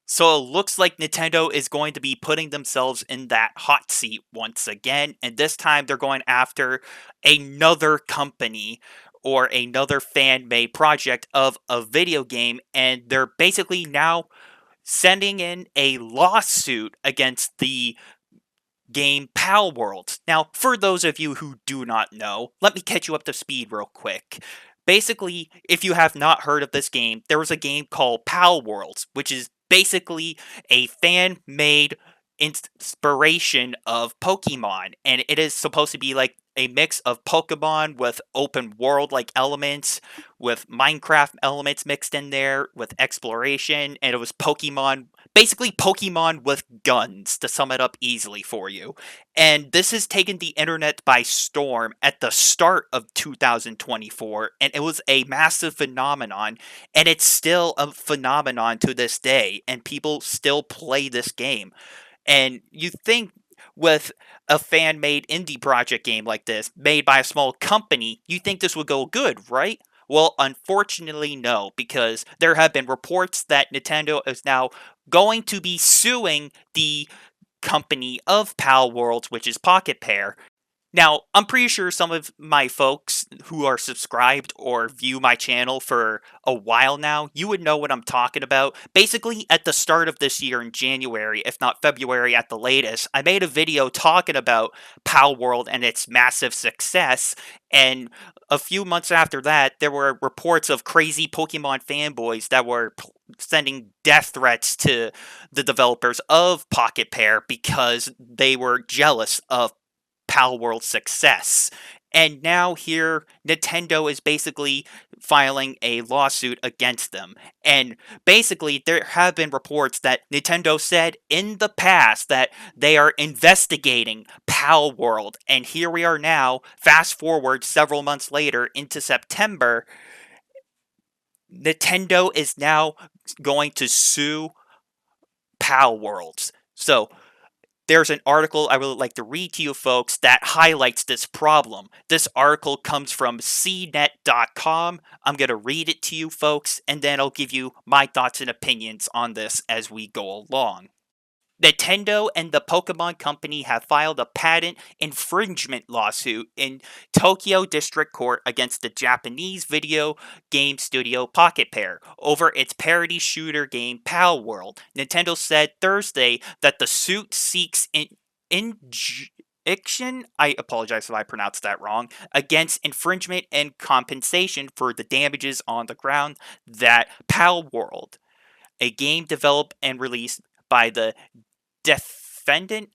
So it looks like Nintendo is going to be putting themselves in that hot seat once again, and this time they're going after another company or another fan made project of a video game, and they're basically now sending in a lawsuit against the game palworld. Now, for those of you who do not know, let me catch you up to speed real quick. Basically, if you have not heard of this game, there was a game called palworlds, which is basically a fan made inspiration of Pokemon, and it is supposed to be like a mix of Pokemon with open world like elements, with Minecraft elements mixed in there, with exploration, and it was Pokemon, basically Pokemon with guns, to sum it up easily for you. And this has taken the internet by storm at the start of 2024, and it was a massive phenomenon, and it's still a phenomenon to this day, and people still play this game. And you think with a fan made indie project game like this, made by a small company, you think this would go good, right? Well, unfortunately, no, because there have been reports that Nintendo is now going to be suing the company of Pal Worlds, which is Pocket Pair. Now, I'm pretty sure some of my folks who are subscribed or view my channel for a while now, you would know what I'm talking about. Basically, at the start of this year in January, if not February at the latest, I made a video talking about Pal World and its massive success. And a few months after that, there were reports of crazy Pokemon fanboys that were sending death threats to the developers of Pocket Pair because they were jealous of Palworld's success. And now here, Nintendo is basically filing a lawsuit against them. And basically, there have been reports that Nintendo said in the past that they are investigating Palworld. And here we are now, fast forward several months later into September, Nintendo is now going to sue Palworlds. So, there's an article I would like to read to you folks that highlights this problem. This article comes from cnet.com. I'm going to read it to you folks, and then I'll give you my thoughts and opinions on this as we go along. Nintendo and the Pokemon Company have filed a patent infringement lawsuit in Tokyo District Court against the Japanese video game studio Pocket Pair over its parody shooter game Palworld. Nintendo said Thursday that the suit seeks injunction, I apologize if I pronounced that wrong, against infringement and compensation for the damages on the ground that Palworld, a game developed and released by the defendant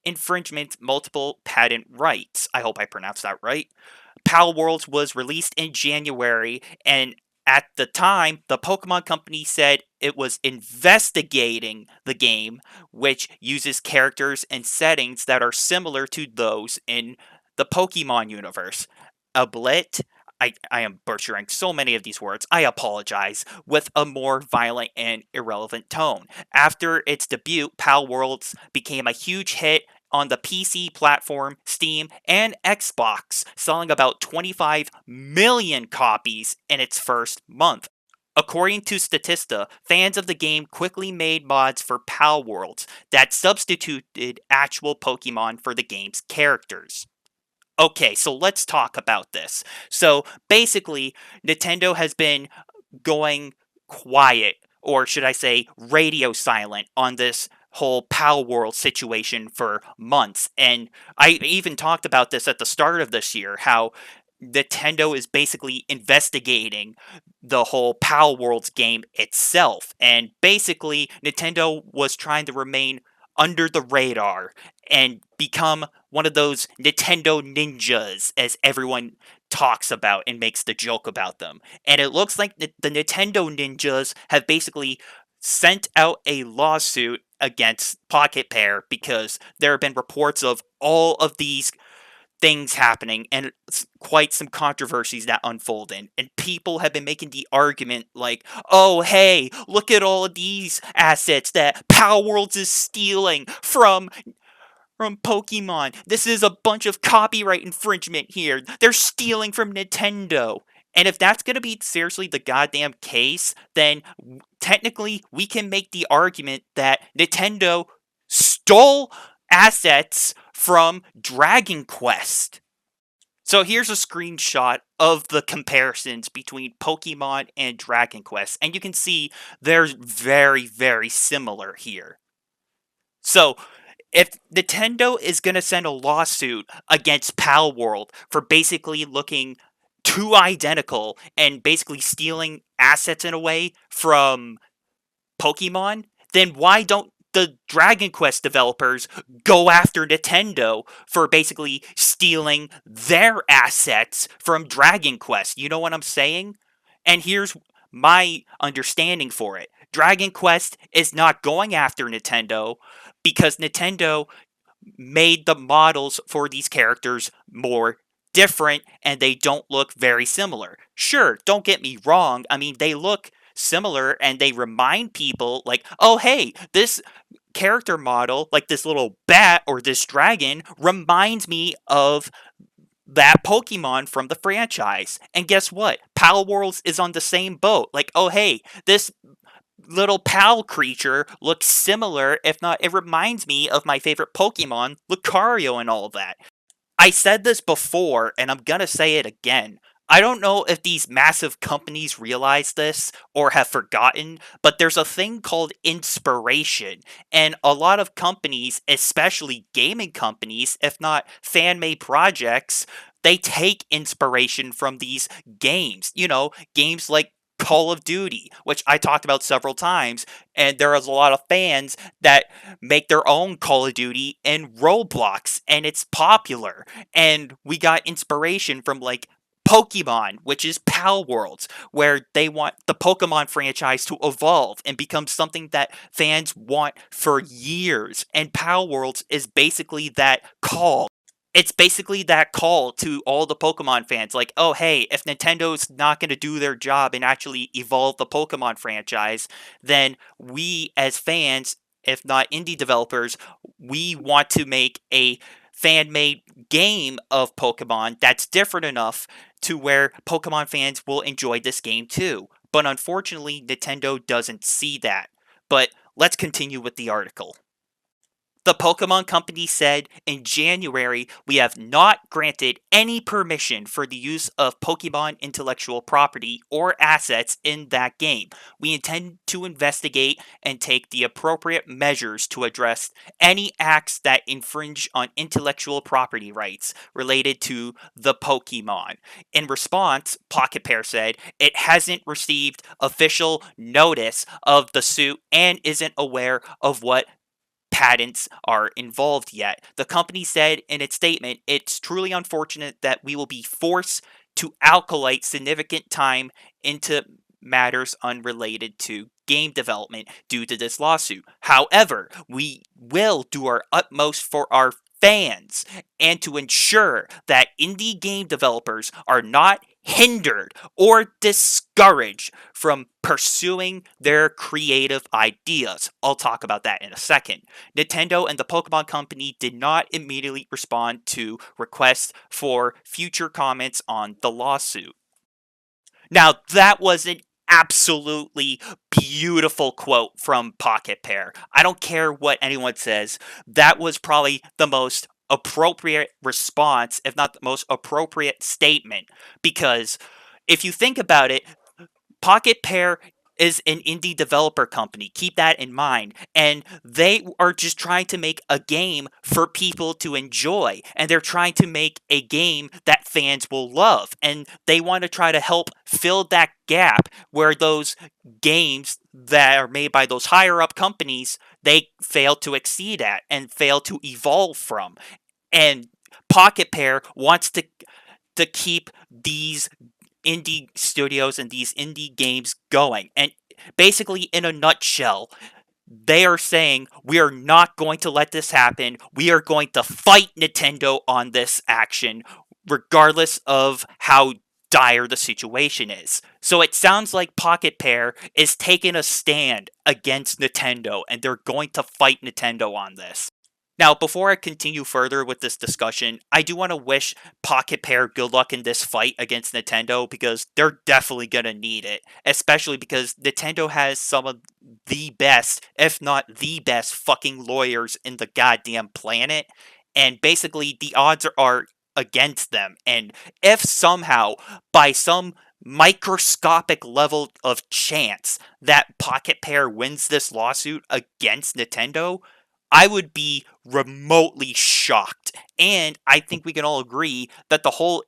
infringement multiple patent rights. I hope I pronounced that right. Pal Worlds was released in January, and at the time, the Pokemon Company said it was investigating the game, which uses characters and settings that are similar to those in the Pokemon universe. A blit, I am butchering so many of these words, I apologize, with a more violent and irrelevant tone. After its debut, Pal Worlds became a huge hit on the PC platform, Steam, and Xbox, selling about 25 million copies in its first month. According to Statista, fans of the game quickly made mods for Pal Worlds that substituted actual Pokemon for the game's characters. Okay, so let's talk about this. So basically, Nintendo has been going quiet, or should I say, radio silent, on this whole Pal World situation for months. And I even talked about this at the start of this year, how Nintendo is basically investigating the whole Pal Worlds game itself. And basically, Nintendo was trying to remain under the radar and become one of those Nintendo ninjas, as everyone talks about and makes the joke about them. And it looks like the Nintendo ninjas have basically sent out a lawsuit against Pocket Pair because there have been reports of all of these things happening and quite some controversies that unfolded. And people have been making the argument like, oh, hey, look at all of these assets that Power Worlds is stealing from Pokemon. This is a bunch of copyright infringement here. They're stealing from Nintendo. And if that's going to be seriously the goddamn case, then technically we can make the argument that Nintendo stole assets from Dragon Quest. So here's a screenshot of the comparisons between Pokemon and Dragon Quest, and you can see they're very, very similar here. So if Nintendo is going to send a lawsuit against Palworld for basically looking too identical and basically stealing assets in a way from Pokemon, then why don't the Dragon Quest developers go after Nintendo for basically stealing their assets from Dragon Quest? You know what I'm saying? And here's my understanding for it. Dragon Quest is not going after Nintendo because Nintendo made the models for these characters more different and they don't look very similar. Sure, don't get me wrong. I mean, they look similar and they remind people, like, oh, hey, this character model, like this little bat or this dragon, reminds me of that Pokemon from the franchise. And guess what? Palworlds is on the same boat. Like, oh, hey, this little pal creature looks similar, if not, it reminds me of my favorite Pokemon, Lucario, and all of that. I said this before, and I'm gonna say it again. I don't know if these massive companies realize this or have forgotten, but there's a thing called inspiration. And a lot of companies, especially gaming companies, if not fan made projects, they take inspiration from these games. You know, games like Call of Duty, which I talked about several times, and there is a lot of fans that make their own Call of Duty in Roblox, and it's popular. And we got inspiration from like Pokemon, which is Pal Worlds, where they want the Pokemon franchise to evolve and become something that fans want for years. And Pal Worlds is basically that call. It's basically that call to all the Pokemon fans, like, oh, hey, if Nintendo's not going to do their job and actually evolve the Pokemon franchise, then we as fans, if not indie developers, we want to make a fan-made game of Pokemon that's different enough to where Pokemon fans will enjoy this game too. But unfortunately, Nintendo doesn't see that. But let's continue with the article. The Pokemon Company said in January, we have not granted any permission for the use of Pokemon intellectual property or assets in that game. We intend to investigate and take the appropriate measures to address any acts that infringe on intellectual property rights related to the Pokemon. In response, Pocket Pair said it hasn't received official notice of the suit and isn't aware of what patents are involved yet. The company said in its statement, it's truly unfortunate that we will be forced to alkalite significant time into matters unrelated to game development due to this lawsuit. However, we will do our utmost for our fans and to ensure that indie game developers are not hindered or discouraged from pursuing their creative ideas. I'll talk about that in a second. Nintendo and the Pokemon Company did not immediately respond to requests for future comments on the lawsuit. Now, that was an absolutely beautiful quote from Pocket Pair. I don't care what anyone says, that was probably the most appropriate response, if not the most appropriate statement, because if you think about it, Pocket Pair is an indie developer company. Keep that in mind. And they are just trying to make a game for people to enjoy. And they're trying to make a game that fans will love. And they want to try to help fill that gap where those games that are made by those higher up companies, they fail to exceed at and fail to evolve from. And Pocket Pair wants to keep these indie studios and these indie games going. And basically, in a nutshell, they are saying, we are not going to let this happen. We are going to fight Nintendo on this action, regardless of how dire the situation is. So it sounds like Pocket Pair is taking a stand against Nintendo, and they're going to fight Nintendo on this. Now, before I continue further with this discussion, I do want to wish Pocket Pair good luck in this fight against Nintendo because they're definitely going to need it, especially because Nintendo has some of the best, if not the best, fucking lawyers in the goddamn planet. And basically, the odds are against them. And if somehow, by some microscopic level of chance, that Pocket Pair wins this lawsuit against Nintendo, I would be remotely shocked. And I think we can all agree that the whole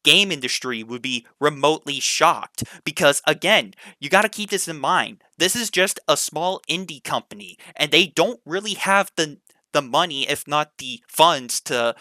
game industry would be remotely shocked because again, you got to keep this in mind. This is just a small indie company and they don't really have the money if not the funds to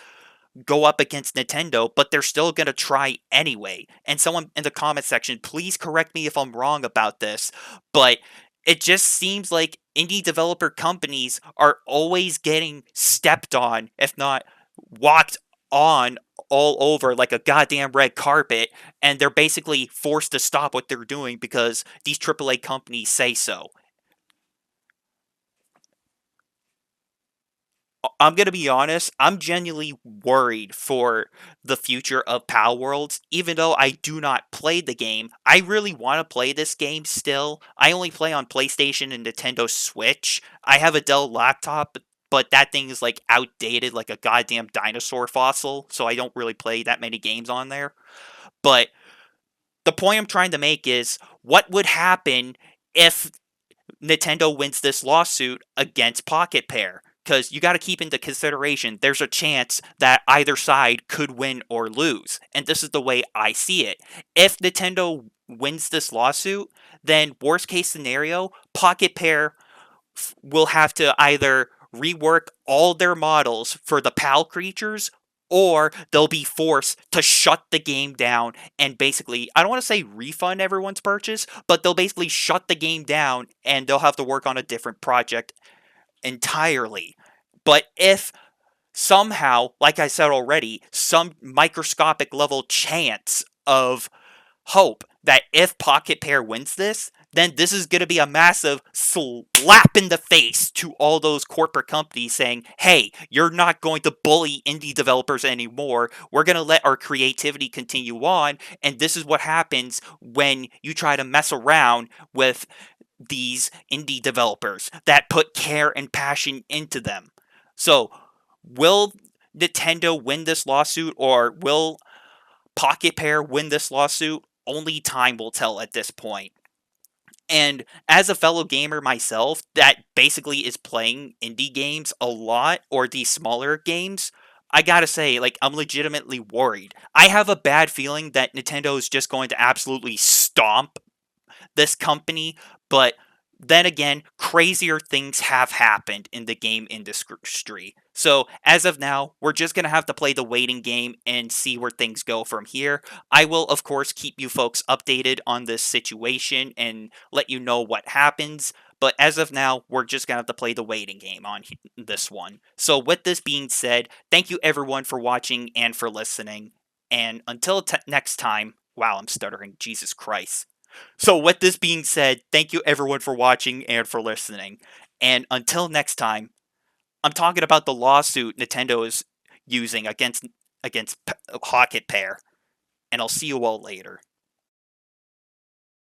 go up against Nintendo, but they're still going to try anyway. And someone in the comment section, please correct me if I'm wrong about this, but it just seems like indie developer companies are always getting stepped on, if not walked on all over like a goddamn red carpet, and they're basically forced to stop what they're doing because these AAA companies say so. I'm gonna be honest, I'm genuinely worried for the future of Pal Worlds, even though I do not play the game. I really want to play this game still. I only play on PlayStation and Nintendo Switch. I have a Dell laptop, but that thing is like outdated like a goddamn dinosaur fossil, so I don't really play that many games on there. But the point I'm trying to make is what would happen if Nintendo wins this lawsuit against Pocket Pair. Because you got to keep into consideration, there's a chance that either side could win or lose. And this is the way I see it. If Nintendo wins this lawsuit, then worst case scenario, Pocket Pair will have to either rework all their models for the PAL creatures or they'll be forced to shut the game down and basically, I don't want to say refund everyone's purchase, but they'll basically shut the game down and they'll have to work on a different project entirely. But if somehow, like I said already, some microscopic level chance of hope that if Pocket Pair wins this, then this is going to be a massive slap in the face to all those corporate companies saying, hey, you're not going to bully indie developers anymore. We're going to let our creativity continue on. And this is what happens when you try to mess around with these indie developers that put care and passion into them. So, will Nintendo win this lawsuit or will Pocket Pair win this lawsuit? Only time will tell at this point. And as a fellow gamer myself that basically is playing indie games a lot or these smaller games, I gotta say, like, I'm legitimately worried. I have a bad feeling that Nintendo is just going to absolutely stomp this company, but then again, crazier things have happened in the game industry. So, as of now, we're just going to have to play the waiting game and see where things go from here. I will, of course, keep you folks updated on this situation and let you know what happens. But as of now, we're just going to have to play the waiting game on this one. So, with this being said, thank you everyone for watching and for listening. And until next time, wow, I'm stuttering. Jesus Christ. So, with this being said, thank you everyone for watching and for listening. And until next time, I'm talking about the lawsuit Nintendo is using against Pocket Pair, and I'll see you all later.